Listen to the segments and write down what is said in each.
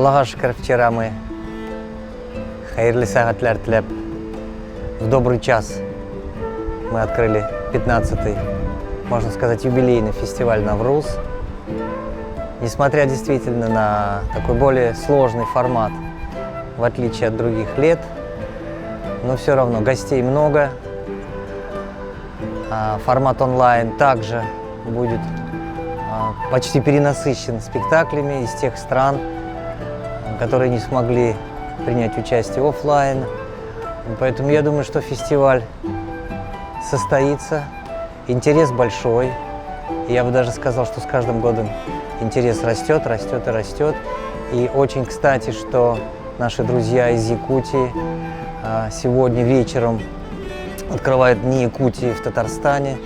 Аллаға шүкір, вчера мы хайырлы сағатлар тілеп, в добрый час мы открыли 15-й, можно сказать, юбилейный фестиваль «Навруз». Несмотря действительно на такой более сложный формат, в отличие от других лет, но все равно гостей много. Формат онлайн также будет почти перенасыщен спектаклями из тех стран, которые не смогли принять участие офлайн. Поэтому я думаю, что фестиваль состоится. Интерес большой. Я бы даже сказал, что с каждым годом интерес растет, растет и растет. И очень кстати, что наши друзья из Якутии сегодня вечером открывают Дни Якутии в Татарстане.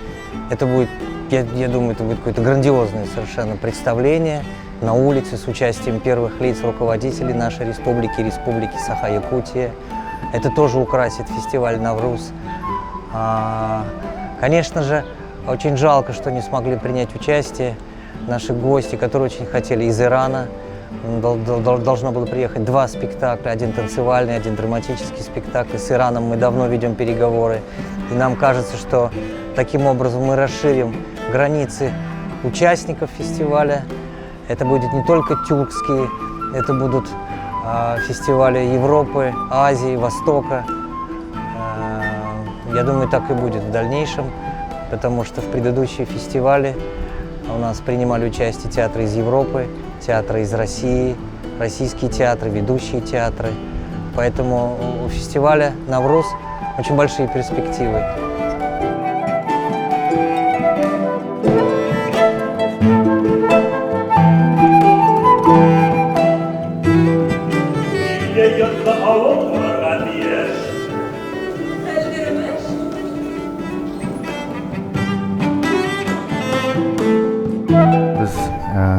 Это будет, я думаю, это будет какое-то грандиозное совершенно представление на улице с участием первых лиц, руководителей нашей республики, Республики Саха-Якутия. Это тоже украсит фестиваль «Навруз». Конечно же, очень жалко, что не смогли принять участие наши гости, которые очень хотели из Ирана. Должно было приехать 2 спектакля, один танцевальный, один драматический спектакль. С Ираном мы давно ведем переговоры, и нам кажется, что таким образом мы расширим границы участников фестиваля. Это будет не только тюркские, это будут фестивали Европы, Азии, Востока. Я думаю, так и будет в дальнейшем, потому что в предыдущие фестивали у нас принимали участие театры из Европы, театры из России, российские театры, ведущие театры. Поэтому у фестиваля «Навруз» очень большие перспективы.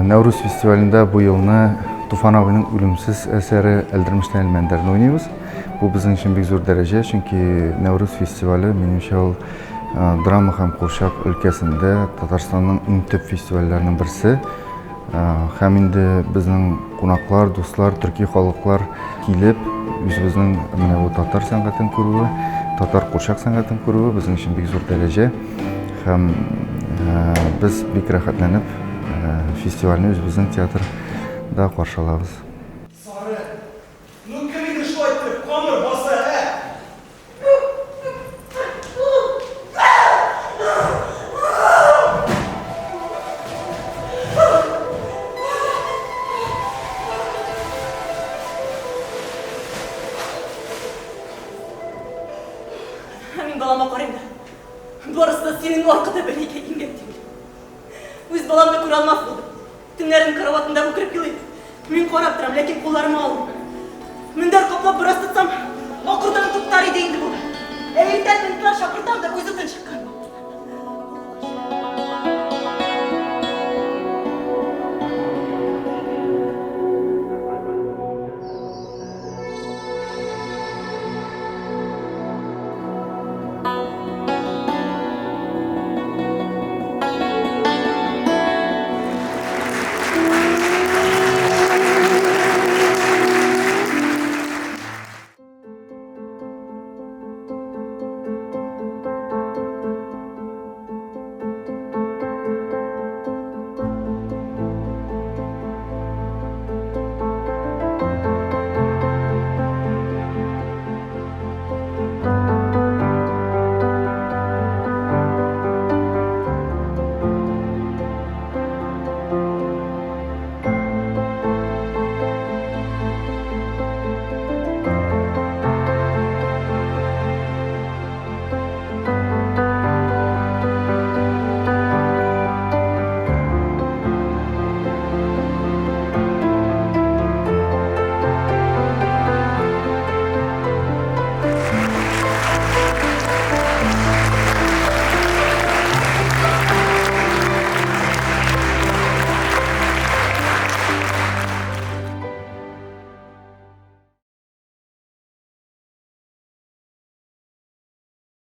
Navruz festivalinde bu yılını Tufan abinin ölümsüz eseri Eldirmişten Elmender'ini oynuyoruz. Bu bizim için bir zor derece çünkü Navruz festivali menimçe ol drama hem Qurshaq ülkesinde Tatarstan'ın en top festivallarining birisi. Hem indi bizning qonaqlar, do'stlar, Türkiye xalqlar kelib, bizning mana bu Tatar san'atini ko'ruvi, Tatar Qurshaq san'atini ko'ruvi bizim için bir zor derece. Hem biz bek rahatlanib festivalni o'zimizning teatrda qarshi olamiz. Мен балама қараймын да. Барысы да сенің арқада бәлеге енген дейді. Өз баламды көре алмас болдым. Түнлердің караватында өкіріп келеді. Мен қарап тұрам, ләкин қолдарыма алып.